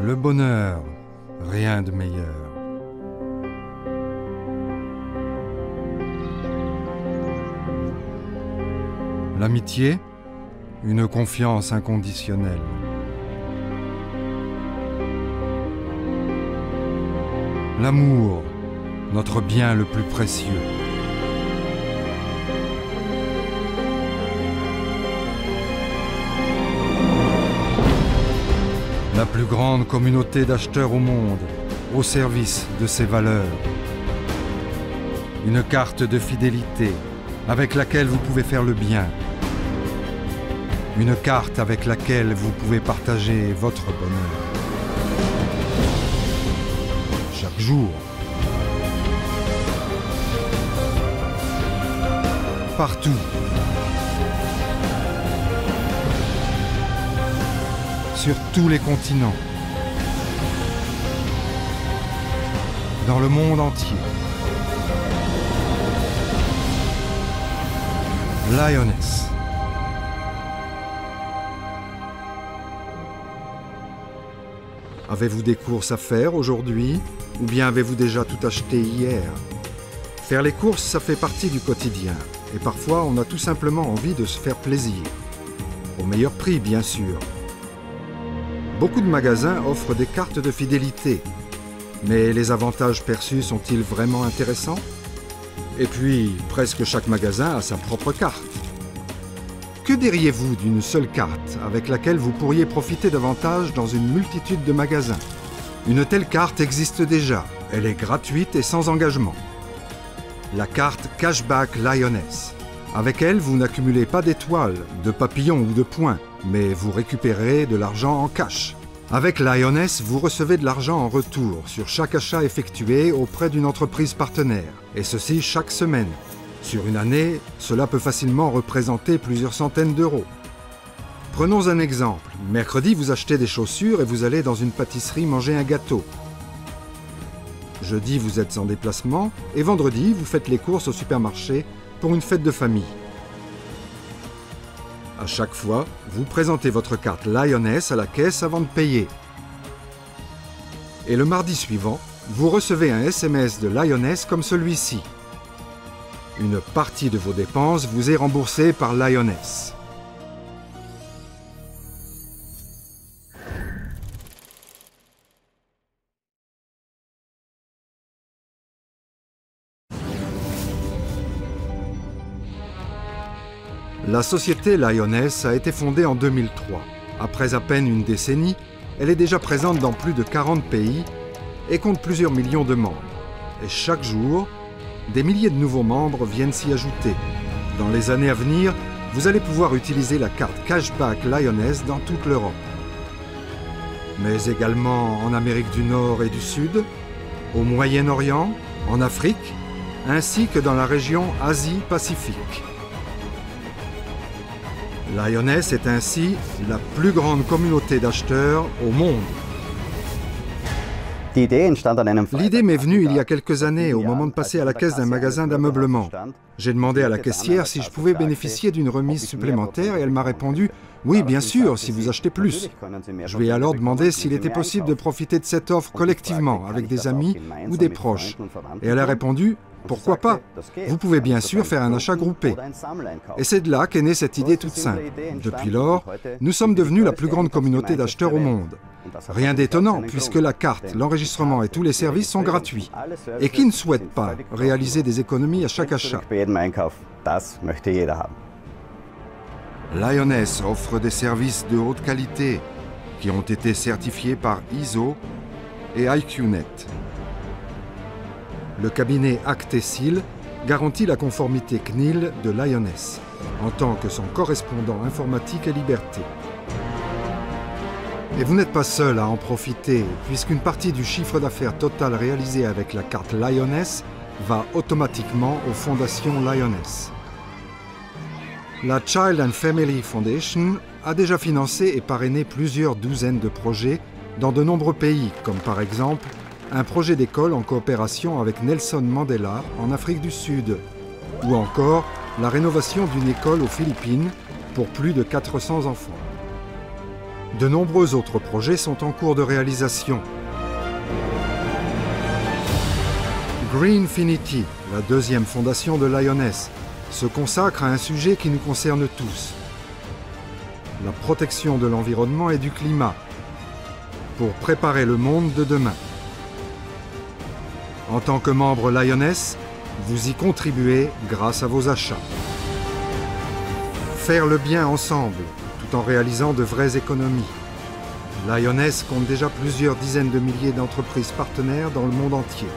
Le bonheur, rien de meilleur. L'amitié, une confiance inconditionnelle. L'amour, notre bien le plus précieux. La plus grande communauté d'acheteurs au monde, au service de ses valeurs. Une carte de fidélité avec laquelle vous pouvez faire le bien. Une carte avec laquelle vous pouvez partager votre bonheur. Chaque jour. Partout. Sur tous les continents. Dans le monde entier. Lioness. Avez-vous des courses à faire aujourd'hui? Ou bien avez-vous déjà tout acheté hier? Faire les courses, ça fait partie du quotidien. Et parfois, on a tout simplement envie de se faire plaisir. Au meilleur prix, bien sûr. Beaucoup de magasins offrent des cartes de fidélité. Mais les avantages perçus sont-ils vraiment intéressants? Et puis, presque chaque magasin a sa propre carte. Que diriez-vous d'une seule carte avec laquelle vous pourriez profiter davantage dans une multitude de magasins? Une telle carte existe déjà. Elle est gratuite et sans engagement. La carte Cashback Lioness. Avec elle, vous n'accumulez pas d'étoiles, de papillons ou de points, mais vous récupérez de l'argent en cash. Avec Lioness, vous recevez de l'argent en retour sur chaque achat effectué auprès d'une entreprise partenaire, et ceci chaque semaine. Sur une année, cela peut facilement représenter plusieurs centaines d'euros. Prenons un exemple. Mercredi, vous achetez des chaussures et vous allez dans une pâtisserie manger un gâteau. Jeudi, vous êtes en déplacement et vendredi, vous faites les courses au supermarché pour une fête de famille. À chaque fois, vous présentez votre carte Lioness à la caisse avant de payer. Et le mardi suivant, vous recevez un SMS de Lioness comme celui-ci. Une partie de vos dépenses vous est remboursée par Lioness. La société Lioness a été fondée en 2003. Après à peine une décennie, elle est déjà présente dans plus de 40 pays et compte plusieurs millions de membres. Et chaque jour, des milliers de nouveaux membres viennent s'y ajouter. Dans les années à venir, vous allez pouvoir utiliser la carte Cashback Lioness dans toute l'Europe. Mais également en Amérique du Nord et du Sud, au Moyen-Orient, en Afrique, ainsi que dans la région Asie-Pacifique. Lioness est ainsi la plus grande communauté d'acheteurs au monde. L'idée m'est venue il y a quelques années, au moment de passer à la caisse d'un magasin d'ameublement. J'ai demandé à la caissière si je pouvais bénéficier d'une remise supplémentaire et elle m'a répondu « Oui, bien sûr, si vous achetez plus ». Je lui ai alors demandé s'il était possible de profiter de cette offre collectivement, avec des amis ou des proches. Et elle a répondu « Pourquoi pas? Vous pouvez bien sûr faire un achat groupé ». Et c'est de là qu'est née cette idée toute simple. Depuis lors, nous sommes devenus la plus grande communauté d'acheteurs au monde. Rien d'étonnant, puisque la carte, l'enregistrement et tous les services sont gratuits. Et qui ne souhaite pas réaliser des économies à chaque achat? Lioness offre des services de haute qualité qui ont été certifiés par ISO et IQnet. Le cabinet Actesil garantit la conformité CNIL de Lioness, en tant que son correspondant informatique et liberté. Et vous n'êtes pas seul à en profiter, puisqu'une partie du chiffre d'affaires total réalisé avec la carte Lioness va automatiquement aux fondations Lioness. La Child and Family Foundation a déjà financé et parrainé plusieurs douzaines de projets dans de nombreux pays, comme par exemple un projet d'école en coopération avec Nelson Mandela en Afrique du Sud, ou encore la rénovation d'une école aux Philippines pour plus de 400 enfants. De nombreux autres projets sont en cours de réalisation. Greenfinity, la deuxième fondation de Lyoness, se consacre à un sujet qui nous concerne tous: la protection de l'environnement et du climat, pour préparer le monde de demain. En tant que membre Lyoness, vous y contribuez grâce à vos achats. Faire le bien ensemble, tout en réalisant de vraies économies. Lyoness compte déjà plusieurs dizaines de milliers d'entreprises partenaires dans le monde entier.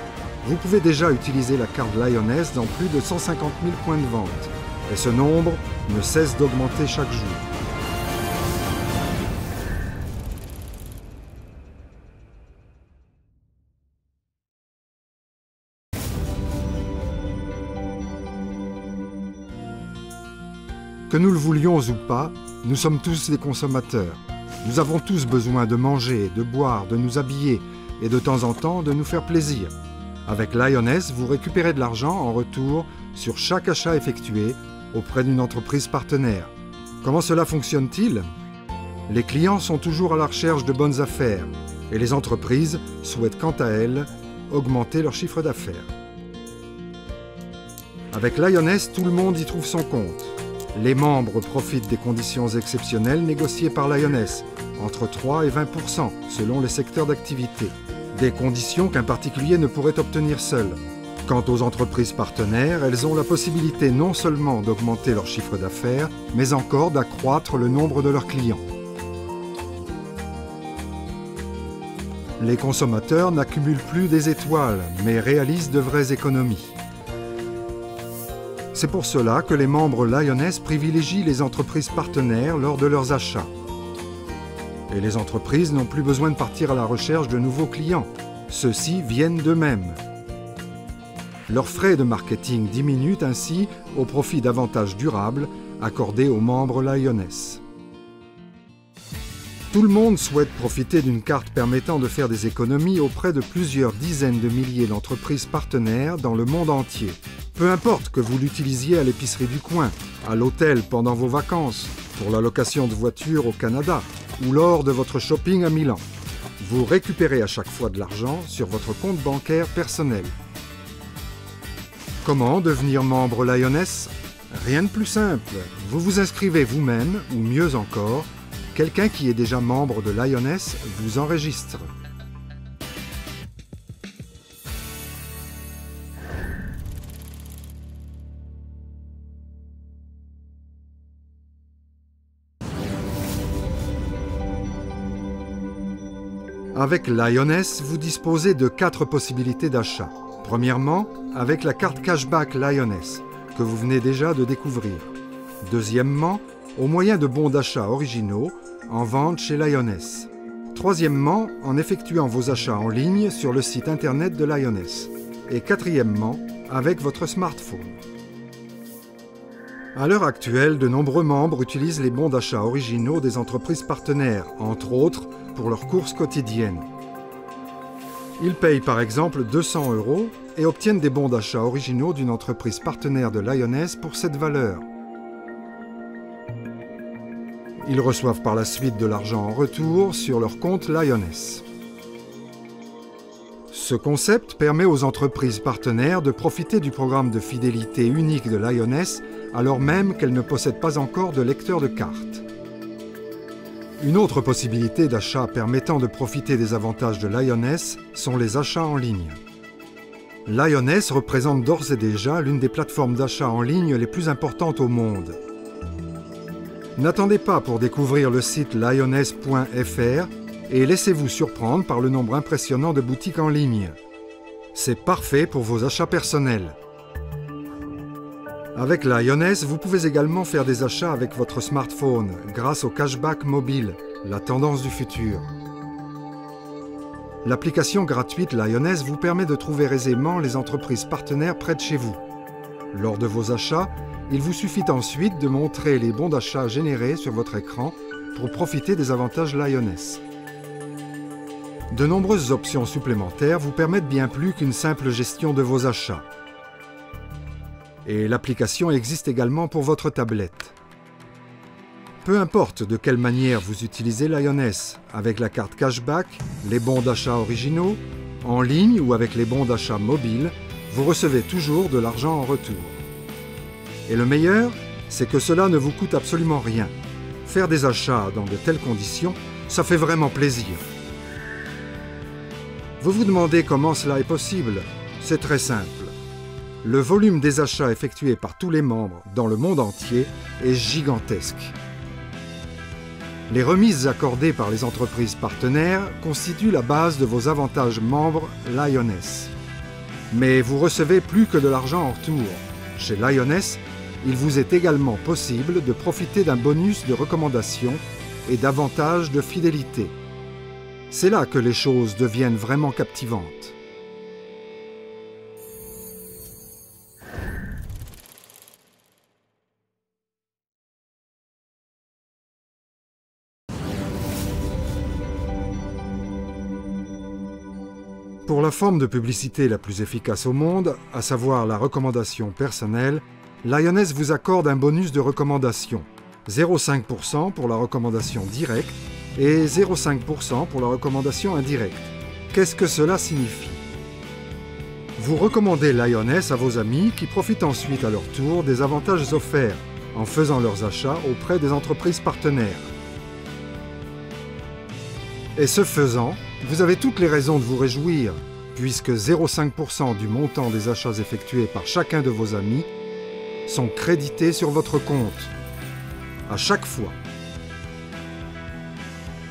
Vous pouvez déjà utiliser la carte Lyoness dans plus de 150 000 points de vente. Et ce nombre ne cesse d'augmenter chaque jour. Que nous le voulions ou pas, nous sommes tous des consommateurs. Nous avons tous besoin de manger, de boire, de nous habiller et de temps en temps de nous faire plaisir. Avec Lyoness, vous récupérez de l'argent en retour sur chaque achat effectué auprès d'une entreprise partenaire. Comment cela fonctionne-t-il? Les clients sont toujours à la recherche de bonnes affaires et les entreprises souhaitent quant à elles augmenter leur chiffre d'affaires. Avec Lyoness, tout le monde y trouve son compte. Les membres profitent des conditions exceptionnelles négociées par Lyoness, entre 3 et 20% selon les secteurs d'activité. Des conditions qu'un particulier ne pourrait obtenir seul. Quant aux entreprises partenaires, elles ont la possibilité non seulement d'augmenter leur chiffre d'affaires, mais encore d'accroître le nombre de leurs clients. Les consommateurs n'accumulent plus des étoiles, mais réalisent de vraies économies. C'est pour cela que les membres Lyoness privilégient les entreprises partenaires lors de leurs achats. Et les entreprises n'ont plus besoin de partir à la recherche de nouveaux clients. Ceux-ci viennent d'eux-mêmes. Leurs frais de marketing diminuent ainsi au profit d'avantages durables accordés aux membres Lyoness. Tout le monde souhaite profiter d'une carte permettant de faire des économies auprès de plusieurs dizaines de milliers d'entreprises partenaires dans le monde entier. Peu importe que vous l'utilisiez à l'épicerie du coin, à l'hôtel pendant vos vacances, pour la location de voitures au Canada ou lors de votre shopping à Milan. Vous récupérez à chaque fois de l'argent sur votre compte bancaire personnel. Comment devenir membre Lyoness? Rien de plus simple. Vous vous inscrivez vous-même, ou mieux encore, quelqu'un qui est déjà membre de Lyoness vous enregistre. Avec Lyoness, vous disposez de 4 possibilités d'achat. Premièrement, avec la carte Cashback Lyoness, que vous venez déjà de découvrir. Deuxièmement, au moyen de bons d'achat originaux, en vente chez Lyoness. Troisièmement, en effectuant vos achats en ligne sur le site internet de Lyoness. Et quatrièmement, avec votre smartphone. À l'heure actuelle, de nombreux membres utilisent les bons d'achat originaux des entreprises partenaires, entre autres pour leurs courses quotidiennes. Ils payent par exemple 200 € et obtiennent des bons d'achat originaux d'une entreprise partenaire de Lyoness pour cette valeur. Ils reçoivent par la suite de l'argent en retour sur leur compte Lyoness. Ce concept permet aux entreprises partenaires de profiter du programme de fidélité unique de Lyoness alors même qu'elles ne possèdent pas encore de lecteur de carte. Une autre possibilité d'achat permettant de profiter des avantages de Lyoness sont les achats en ligne. Lyoness représente d'ores et déjà l'une des plateformes d'achat en ligne les plus importantes au monde. N'attendez pas pour découvrir le site lyoness.fr et laissez-vous surprendre par le nombre impressionnant de boutiques en ligne. C'est parfait pour vos achats personnels. Avec Lyoness, vous pouvez également faire des achats avec votre smartphone grâce au cashback mobile, la tendance du futur. L'application gratuite Lyoness vous permet de trouver aisément les entreprises partenaires près de chez vous. Lors de vos achats, il vous suffit ensuite de montrer les bons d'achat générés sur votre écran pour profiter des avantages Lyoness. De nombreuses options supplémentaires vous permettent bien plus qu'une simple gestion de vos achats. Et l'application existe également pour votre tablette. Peu importe de quelle manière vous utilisez Lioness, avec la carte cashback, les bons d'achat originaux, en ligne ou avec les bons d'achat mobiles, vous recevez toujours de l'argent en retour. Et le meilleur, c'est que cela ne vous coûte absolument rien. Faire des achats dans de telles conditions, ça fait vraiment plaisir. Vous vous demandez comment cela est possible? C'est très simple. Le volume des achats effectués par tous les membres dans le monde entier est gigantesque. Les remises accordées par les entreprises partenaires constituent la base de vos avantages membres Lioness. Mais vous recevez plus que de l'argent en retour. Chez Lioness, il vous est également possible de profiter d'un bonus de recommandation et d'avantages de fidélité. C'est là que les choses deviennent vraiment captivantes. Pour la forme de publicité la plus efficace au monde, à savoir la recommandation personnelle, Lioness vous accorde un bonus de recommandation, 0,5% pour la recommandation directe et 0,5% pour la recommandation indirecte. Qu'est-ce que cela signifie? Vous recommandez Lioness à vos amis qui profitent ensuite à leur tour des avantages offerts en faisant leurs achats auprès des entreprises partenaires. Et ce faisant, vous avez toutes les raisons de vous réjouir, puisque 0,5% du montant des achats effectués par chacun de vos amis sont crédités sur votre compte, à chaque fois.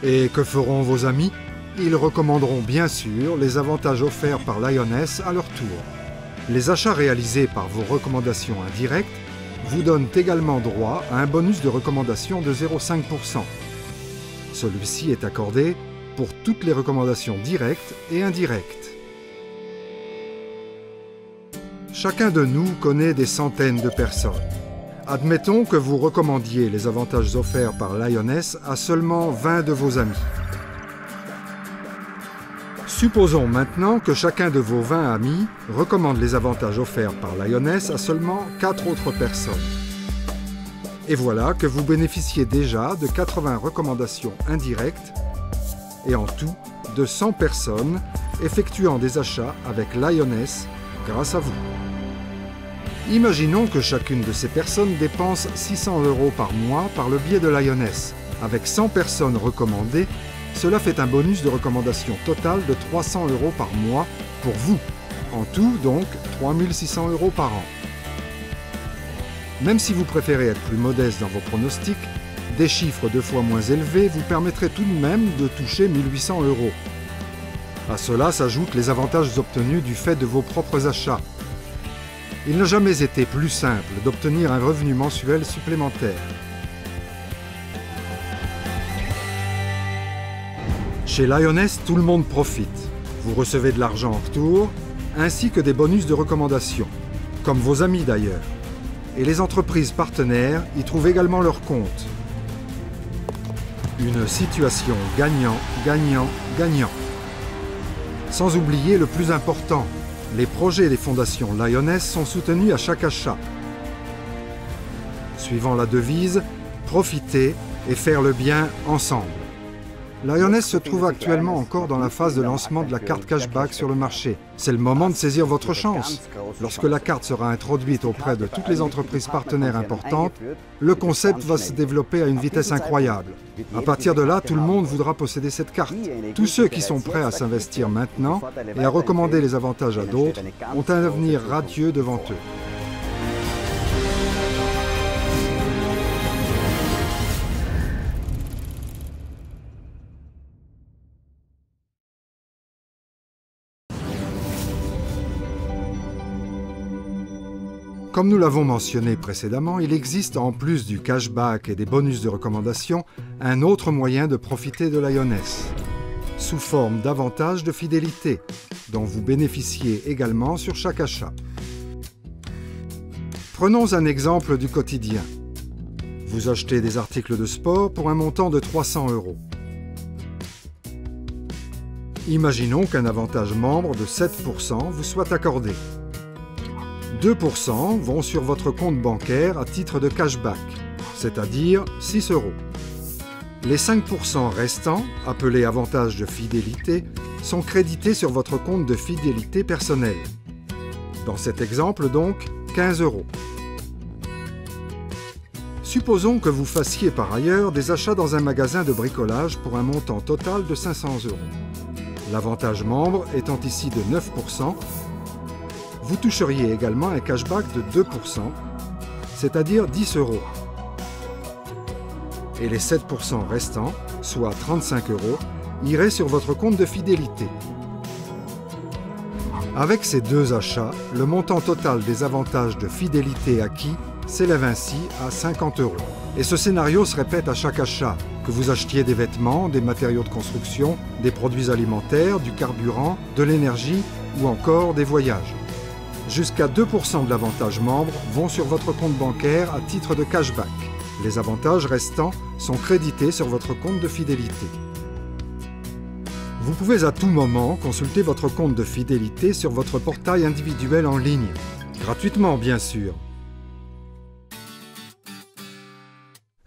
Et que feront vos amis? Ils recommanderont bien sûr les avantages offerts par Lioness à leur tour. Les achats réalisés par vos recommandations indirectes vous donnent également droit à un bonus de recommandation de 0,5%. Celui-ci est accordé pour toutes les recommandations directes et indirectes. Chacun de nous connaît des centaines de personnes. Admettons que vous recommandiez les avantages offerts par Lioness à seulement 20 de vos amis. Supposons maintenant que chacun de vos 20 amis recommande les avantages offerts par Lioness à seulement 4 autres personnes. Et voilà que vous bénéficiez déjà de 80 recommandations indirectes et en tout de 100 personnes effectuant des achats avec Lioness grâce à vous. Imaginons que chacune de ces personnes dépense 600 € par mois par le biais de Lioness. Avec 100 personnes recommandées, cela fait un bonus de recommandation total de 300 € par mois pour vous. En tout, donc, 3 600 € par an. Même si vous préférez être plus modeste dans vos pronostics, des chiffres 2 fois moins élevés vous permettraient tout de même de toucher 1 800 €. À cela s'ajoutent les avantages obtenus du fait de vos propres achats. Il n'a jamais été plus simple d'obtenir un revenu mensuel supplémentaire. Chez Lioness, tout le monde profite. Vous recevez de l'argent en retour, ainsi que des bonus de recommandation, comme vos amis d'ailleurs. Et les entreprises partenaires y trouvent également leur compte. Une situation gagnant, gagnant, gagnant. Sans oublier le plus important, les projets des fondations Lioness sont soutenus à chaque achat. Suivant la devise, profiter et faire le bien ensemble. Lioness se trouve actuellement encore dans la phase de lancement de la carte cashback sur le marché. C'est le moment de saisir votre chance. Lorsque la carte sera introduite auprès de toutes les entreprises partenaires importantes, le concept va se développer à une vitesse incroyable. À partir de là, tout le monde voudra posséder cette carte. Tous ceux qui sont prêts à s'investir maintenant et à recommander les avantages à d'autres ont un avenir radieux devant eux. Comme nous l'avons mentionné précédemment, il existe en plus du cashback et des bonus de recommandation, un autre moyen de profiter de Lioness, sous forme d'avantages de fidélité, dont vous bénéficiez également sur chaque achat. Prenons un exemple du quotidien. Vous achetez des articles de sport pour un montant de 300 €. Imaginons qu'un avantage membre de 7% vous soit accordé. 2% vont sur votre compte bancaire à titre de cashback, c'est-à-dire 6 €. Les 5% restants, appelés avantages de fidélité, sont crédités sur votre compte de fidélité personnel. Dans cet exemple donc, 15 €. Supposons que vous fassiez par ailleurs des achats dans un magasin de bricolage pour un montant total de 500 €. L'avantage membre étant ici de 9%, vous toucheriez également un cashback de 2%, c'est-à-dire 10 €. Et les 7% restants, soit 35 €, iraient sur votre compte de fidélité. Avec ces deux achats, le montant total des avantages de fidélité acquis s'élève ainsi à 50 €. Et ce scénario se répète à chaque achat, que vous achetiez des vêtements, des matériaux de construction, des produits alimentaires, du carburant, de l'énergie ou encore des voyages. Jusqu'à 2% de l'avantage membre vont sur votre compte bancaire à titre de cashback. Les avantages restants sont crédités sur votre compte de fidélité. Vous pouvez à tout moment consulter votre compte de fidélité sur votre portail individuel en ligne, gratuitement bien sûr.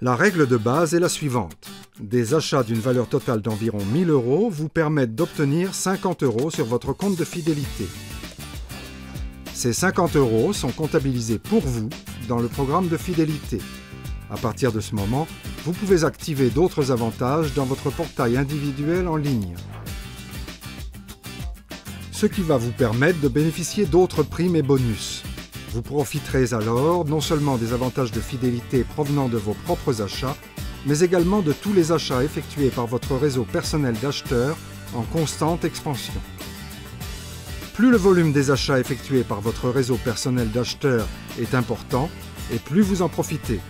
La règle de base est la suivante. Des achats d'une valeur totale d'environ 1 000 € vous permettent d'obtenir 50 € sur votre compte de fidélité. Ces 50 € sont comptabilisés pour vous dans le programme de fidélité. À partir de ce moment, vous pouvez activer d'autres avantages dans votre portail individuel en ligne. Ce qui va vous permettre de bénéficier d'autres primes et bonus. Vous profiterez alors non seulement des avantages de fidélité provenant de vos propres achats, mais également de tous les achats effectués par votre réseau personnel d'acheteurs en constante expansion. Plus le volume des achats effectués par votre réseau personnel d'acheteurs est important, et plus vous en profitez.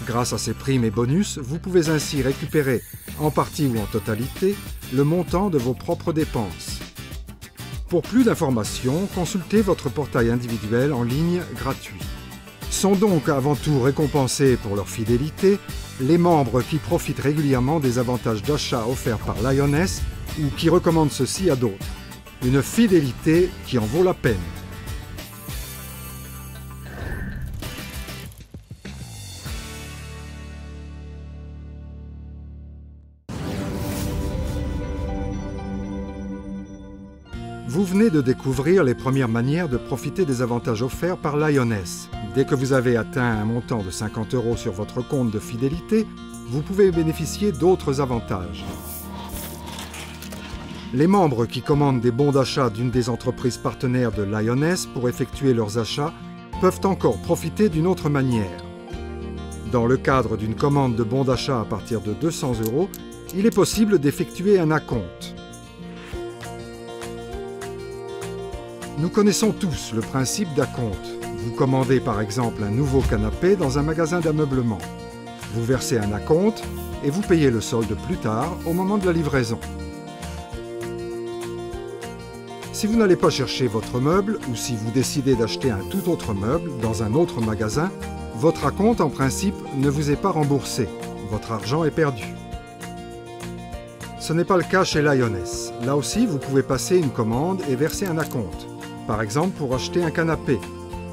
Grâce à ces primes et bonus, vous pouvez ainsi récupérer, en partie ou en totalité, le montant de vos propres dépenses. Pour plus d'informations, consultez votre portail individuel en ligne gratuit. Sont donc avant tout récompensés pour leur fidélité les membres qui profitent régulièrement des avantages d'achat offerts par Lioness ou qui recommandent ceci à d'autres. Une fidélité qui en vaut la peine. Vous venez de découvrir les premières manières de profiter des avantages offerts par Lioness. Dès que vous avez atteint un montant de 50 € sur votre compte de fidélité, vous pouvez bénéficier d'autres avantages. Les membres qui commandent des bons d'achat d'une des entreprises partenaires de Lioness pour effectuer leurs achats peuvent encore profiter d'une autre manière. Dans le cadre d'une commande de bons d'achat à partir de 200 €, il est possible d'effectuer un acompte. Nous connaissons tous le principe d'acompte. Vous commandez par exemple un nouveau canapé dans un magasin d'ameublement. Vous versez un acompte et vous payez le solde plus tard au moment de la livraison. Si vous n'allez pas chercher votre meuble ou si vous décidez d'acheter un tout autre meuble dans un autre magasin, votre acompte en principe ne vous est pas remboursé. Votre argent est perdu. Ce n'est pas le cas chez Lioness. Là aussi, vous pouvez passer une commande et verser un acompte. Par exemple, pour acheter un canapé.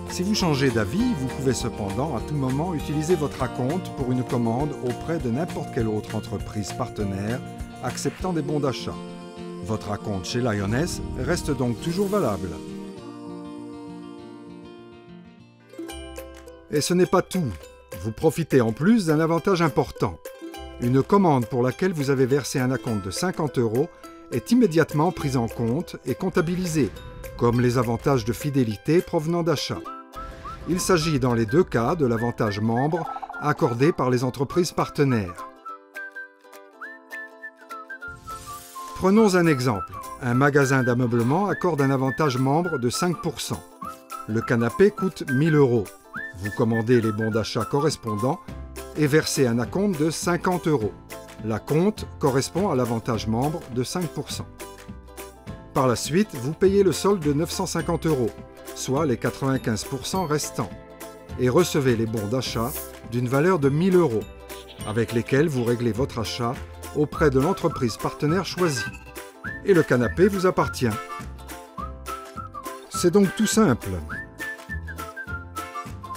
Si vous changez d'avis, vous pouvez cependant à tout moment utiliser votre acompte pour une commande auprès de n'importe quelle autre entreprise partenaire acceptant des bons d'achat. Votre acompte chez Lioness reste donc toujours valable. Et ce n'est pas tout. Vous profitez en plus d'un avantage important. Une commande pour laquelle vous avez versé un acompte de 50 € est immédiatement prise en compte et comptabilisée, comme les avantages de fidélité provenant d'achats. Il s'agit dans les deux cas de l'avantage membre accordé par les entreprises partenaires. Prenons un exemple. Un magasin d'ameublement accorde un avantage membre de 5%. Le canapé coûte 1 000 €. Vous commandez les bons d'achat correspondants et versez un acompte de 50 €. L'acompte correspond à l'avantage membre de 5%. Par la suite, vous payez le solde de 950 €, soit les 95% restants, et recevez les bons d'achat d'une valeur de 1 000 €, avec lesquels vous réglez votre achat auprès de l'entreprise partenaire choisie. Et le canapé vous appartient. C'est donc tout simple.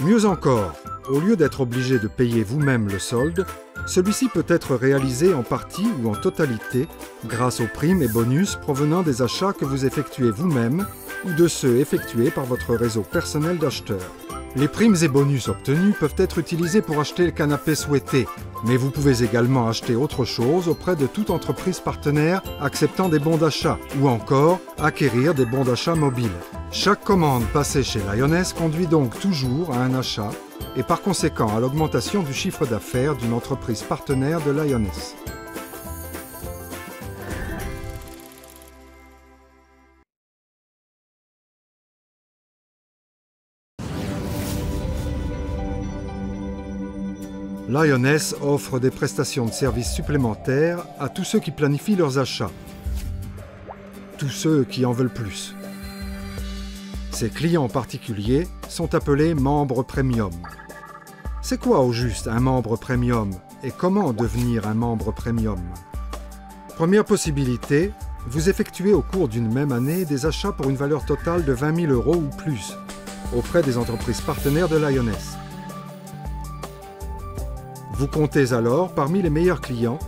Mieux encore, au lieu d'être obligé de payer vous-même le solde, celui-ci peut être réalisé en partie ou en totalité grâce aux primes et bonus provenant des achats que vous effectuez vous-même ou de ceux effectués par votre réseau personnel d'acheteurs. Les primes et bonus obtenus peuvent être utilisés pour acheter le canapé souhaité, mais vous pouvez également acheter autre chose auprès de toute entreprise partenaire acceptant des bons d'achat ou encore acquérir des bons d'achat mobiles. Chaque commande passée chez Lioness conduit donc toujours à un achat et par conséquent à l'augmentation du chiffre d'affaires d'une entreprise partenaire de Lioness. Lioness offre des prestations de services supplémentaires à tous ceux qui planifient leurs achats, tous ceux qui en veulent plus. Ces clients particuliers sont appelés membres premium. C'est quoi au juste un membre premium et comment devenir un membre premium? Première possibilité, vous effectuez au cours d'une même année des achats pour une valeur totale de 20 000 € ou plus auprès des entreprises partenaires de Lioness. Vous comptez alors parmi les meilleurs clients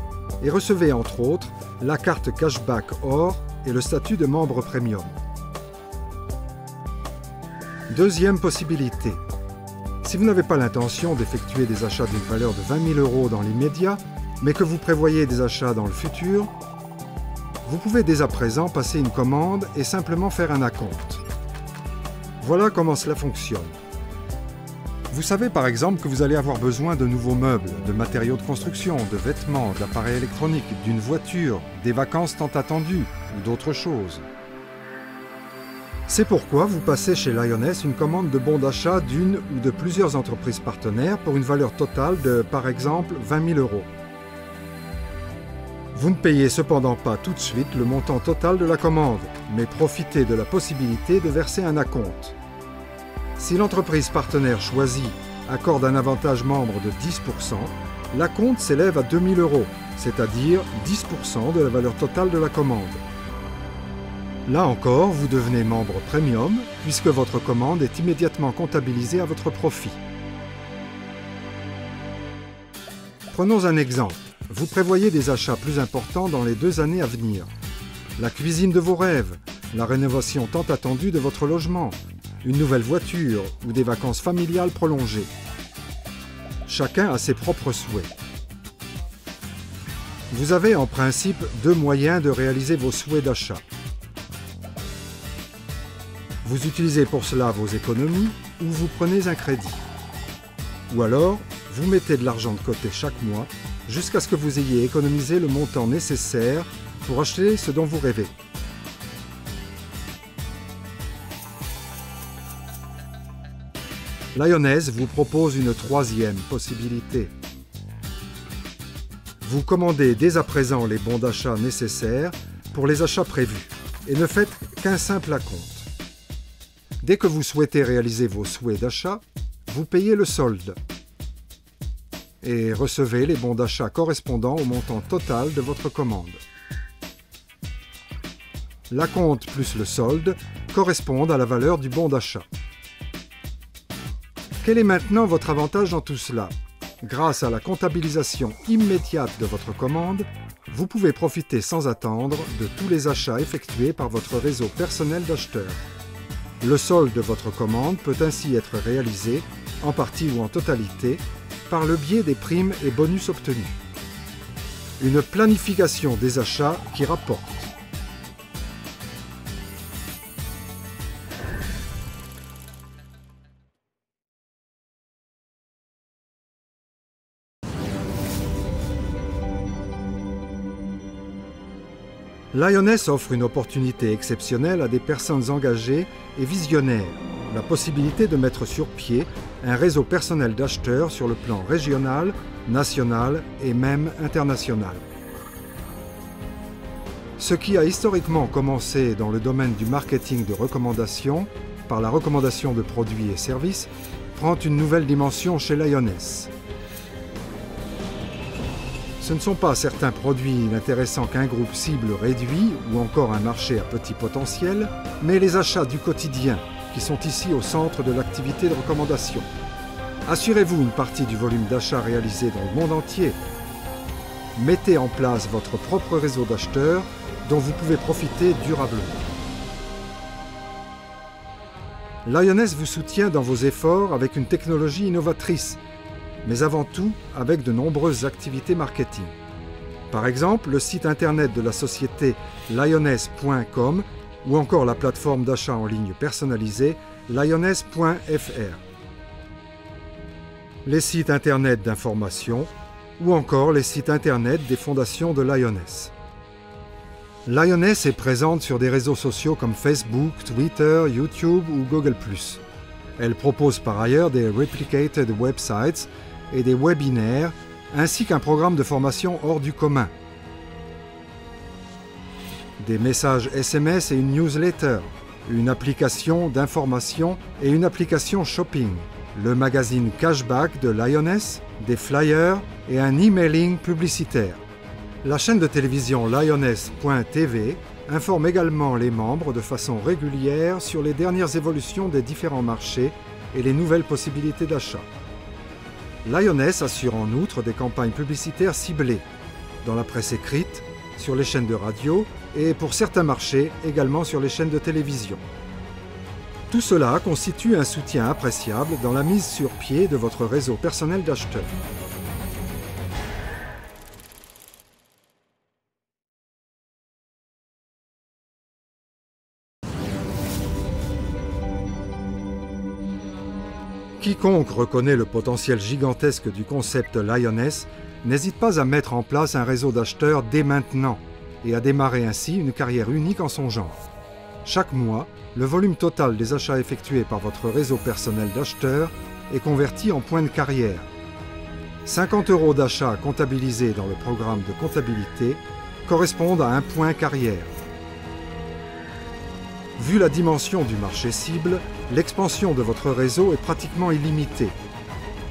et recevez entre autres la carte Cashback Or et le statut de membre premium. Deuxième possibilité. Si vous n'avez pas l'intention d'effectuer des achats d'une valeur de 20 000 € dans l'immédiat, mais que vous prévoyez des achats dans le futur, vous pouvez dès à présent passer une commande et simplement faire un acompte. Voilà comment cela fonctionne. Vous savez par exemple que vous allez avoir besoin de nouveaux meubles, de matériaux de construction, de vêtements, d'appareils électroniques, d'une voiture, des vacances tant attendues ou d'autres choses. C'est pourquoi vous passez chez Lioness une commande de bons d'achat d'une ou de plusieurs entreprises partenaires pour une valeur totale de, par exemple, 20 000 €. Vous ne payez cependant pas tout de suite le montant total de la commande, mais profitez de la possibilité de verser un acompte. Si l'entreprise partenaire choisie accorde un avantage membre de 10%, l'acompte s'élève à 2 000 €, c'est-à-dire 10% de la valeur totale de la commande. Là encore, vous devenez membre premium puisque votre commande est immédiatement comptabilisée à votre profit. Prenons un exemple. Vous prévoyez des achats plus importants dans les 2 années à venir. La cuisine de vos rêves, la rénovation tant attendue de votre logement, une nouvelle voiture ou des vacances familiales prolongées. Chacun a ses propres souhaits. Vous avez en principe 2 moyens de réaliser vos souhaits d'achat. Vous utilisez pour cela vos économies ou vous prenez un crédit. Ou alors, vous mettez de l'argent de côté chaque mois jusqu'à ce que vous ayez économisé le montant nécessaire pour acheter ce dont vous rêvez. Lioness vous propose une troisième possibilité. Vous commandez dès à présent les bons d'achat nécessaires pour les achats prévus et ne faites qu'un simple acompte. Dès que vous souhaitez réaliser vos souhaits d'achat, vous payez le solde et recevez les bons d'achat correspondant au montant total de votre commande. L'acompte plus le solde correspondent à la valeur du bon d'achat. Quel est maintenant votre avantage dans tout cela? Grâce à la comptabilisation immédiate de votre commande, vous pouvez profiter sans attendre de tous les achats effectués par votre réseau personnel d'acheteurs. Le solde de votre commande peut ainsi être réalisé, en partie ou en totalité, par le biais des primes et bonus obtenus. Une planification des achats qui rapporte. Lioness offre une opportunité exceptionnelle à des personnes engagées et visionnaires, la possibilité de mettre sur pied un réseau personnel d'acheteurs sur le plan régional, national et même international. Ce qui a historiquement commencé dans le domaine du marketing de recommandation, par la recommandation de produits et services, prend une nouvelle dimension chez Lioness. Ce ne sont pas certains produits n'intéressant qu'un groupe cible réduit ou encore un marché à petit potentiel, mais les achats du quotidien qui sont ici au centre de l'activité de recommandation. Assurez-vous une partie du volume d'achat réalisé dans le monde entier. Mettez en place votre propre réseau d'acheteurs dont vous pouvez profiter durablement. Lioness vous soutient dans vos efforts avec une technologie innovatrice, mais avant tout avec de nombreuses activités marketing. Par exemple, le site internet de la société lioness.com ou encore la plateforme d'achat en ligne personnalisée lioness.fr. Les sites internet d'information ou encore les sites internet des fondations de Lioness. Lioness est présente sur des réseaux sociaux comme Facebook, Twitter, YouTube ou Google+. Elle propose par ailleurs des replicated websites et des webinaires, ainsi qu'un programme de formation hors du commun. Des messages SMS et une newsletter, une application d'information et une application shopping, le magazine Cashback de Lioness, des flyers et un emailing publicitaire. La chaîne de télévision Lioness.tv informe également les membres de façon régulière sur les dernières évolutions des différents marchés et les nouvelles possibilités d'achat. Lioness assure en outre des campagnes publicitaires ciblées, dans la presse écrite, sur les chaînes de radio et pour certains marchés également sur les chaînes de télévision. Tout cela constitue un soutien appréciable dans la mise sur pied de votre réseau personnel d'acheteurs. Quiconque reconnaît le potentiel gigantesque du concept Lioness n'hésite pas à mettre en place un réseau d'acheteurs dès maintenant et à démarrer ainsi une carrière unique en son genre. Chaque mois, le volume total des achats effectués par votre réseau personnel d'acheteurs est converti en points de carrière. 50 € d'achat comptabilisés dans le programme de comptabilité correspondent à un point carrière. Vu la dimension du marché cible, l'expansion de votre réseau est pratiquement illimitée.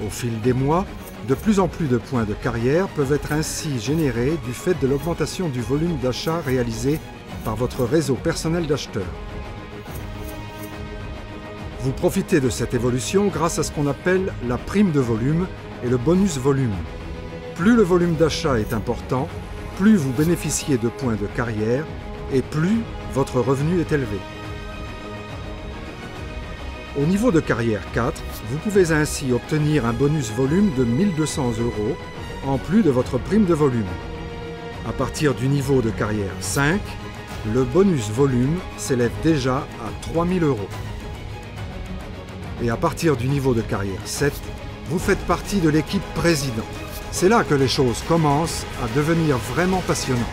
Au fil des mois, de plus en plus de points de carrière peuvent être ainsi générés du fait de l'augmentation du volume d'achat réalisé par votre réseau personnel d'acheteurs. Vous profitez de cette évolution grâce à ce qu'on appelle la prime de volume et le bonus volume. Plus le volume d'achat est important, plus vous bénéficiez de points de carrière et plus votre revenu est élevé. Au niveau de carrière 4, vous pouvez ainsi obtenir un bonus volume de 1 200 € en plus de votre prime de volume. À partir du niveau de carrière 5, le bonus volume s'élève déjà à 3 000 €. Et à partir du niveau de carrière 7, vous faites partie de l'équipe président. C'est là que les choses commencent à devenir vraiment passionnantes.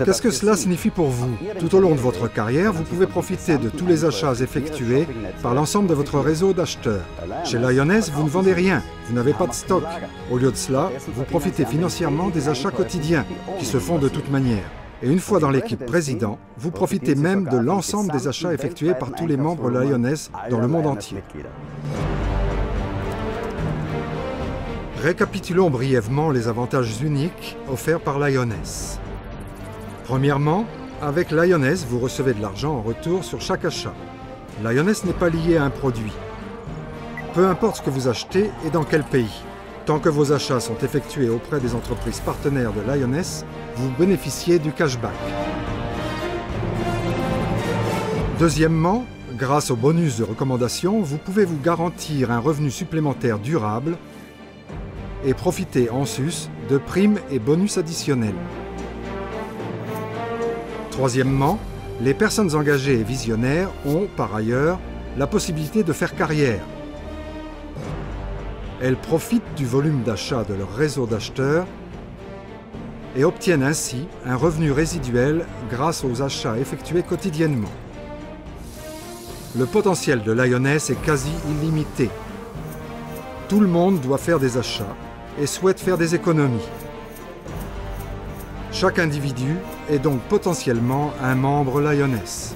Qu'est-ce que cela signifie pour vous? Tout au long de votre carrière, vous pouvez profiter de tous les achats effectués par l'ensemble de votre réseau d'acheteurs. Chez Lioness, vous ne vendez rien, vous n'avez pas de stock. Au lieu de cela, vous profitez financièrement des achats quotidiens, qui se font de toute manière. Et une fois dans l'équipe président, vous profitez même de l'ensemble des achats effectués par tous les membres Lioness dans le monde entier. Récapitulons brièvement les avantages uniques offerts par Lioness. Premièrement, avec Lioness, vous recevez de l'argent en retour sur chaque achat. Lioness n'est pas lié à un produit. Peu importe ce que vous achetez et dans quel pays. Tant que vos achats sont effectués auprès des entreprises partenaires de Lioness, vous bénéficiez du cashback. Deuxièmement, grâce au bonus de recommandation, vous pouvez vous garantir un revenu supplémentaire durable et profiter en sus de primes et bonus additionnels. Troisièmement, les personnes engagées et visionnaires ont, par ailleurs, la possibilité de faire carrière. Elles profitent du volume d'achat de leur réseau d'acheteurs et obtiennent ainsi un revenu résiduel grâce aux achats effectués quotidiennement. Le potentiel de Lioness est quasi illimité. Tout le monde doit faire des achats et souhaite faire des économies. Chaque individu est donc potentiellement un membre Lioness.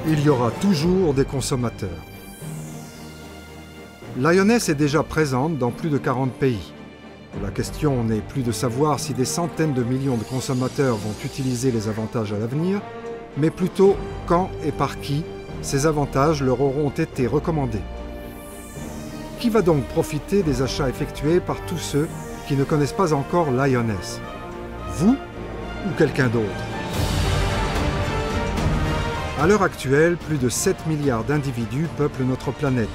Il y aura toujours des consommateurs. Lioness est déjà présente dans plus de 40 pays. La question n'est plus de savoir si des centaines de millions de consommateurs vont utiliser les avantages à l'avenir, mais plutôt quand et par qui ces avantages leur auront été recommandés. qui va donc profiter des achats effectués par tous ceux qui ne connaissent pas encore Lioness? Vous ou quelqu'un d'autre? À l'heure actuelle, plus de 7 milliards d'individus peuplent notre planète.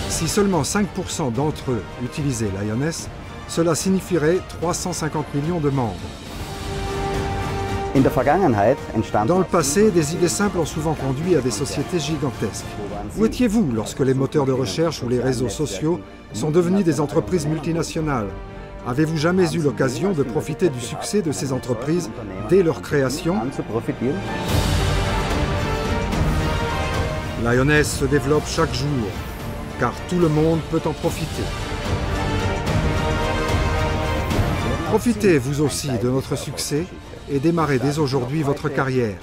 Si seulement 5% d'entre eux utilisaient Lioness, cela signifierait 350 millions de membres. Dans le passé, des idées simples ont souvent conduit à des sociétés gigantesques. Où étiez-vous lorsque les moteurs de recherche ou les réseaux sociaux sont devenus des entreprises multinationales? Avez-vous jamais eu l'occasion de profiter du succès de ces entreprises dès leur création? Lioness se développe chaque jour, car tout le monde peut en profiter. Profitez vous aussi de notre succès et démarrez dès aujourd'hui votre carrière.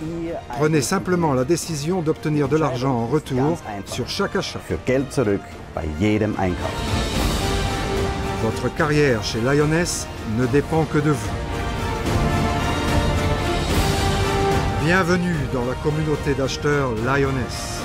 Prenez simplement la décision d'obtenir de l'argent en retour sur chaque achat. Votre carrière chez Lioness ne dépend que de vous. Bienvenue dans la communauté d'acheteurs Lioness.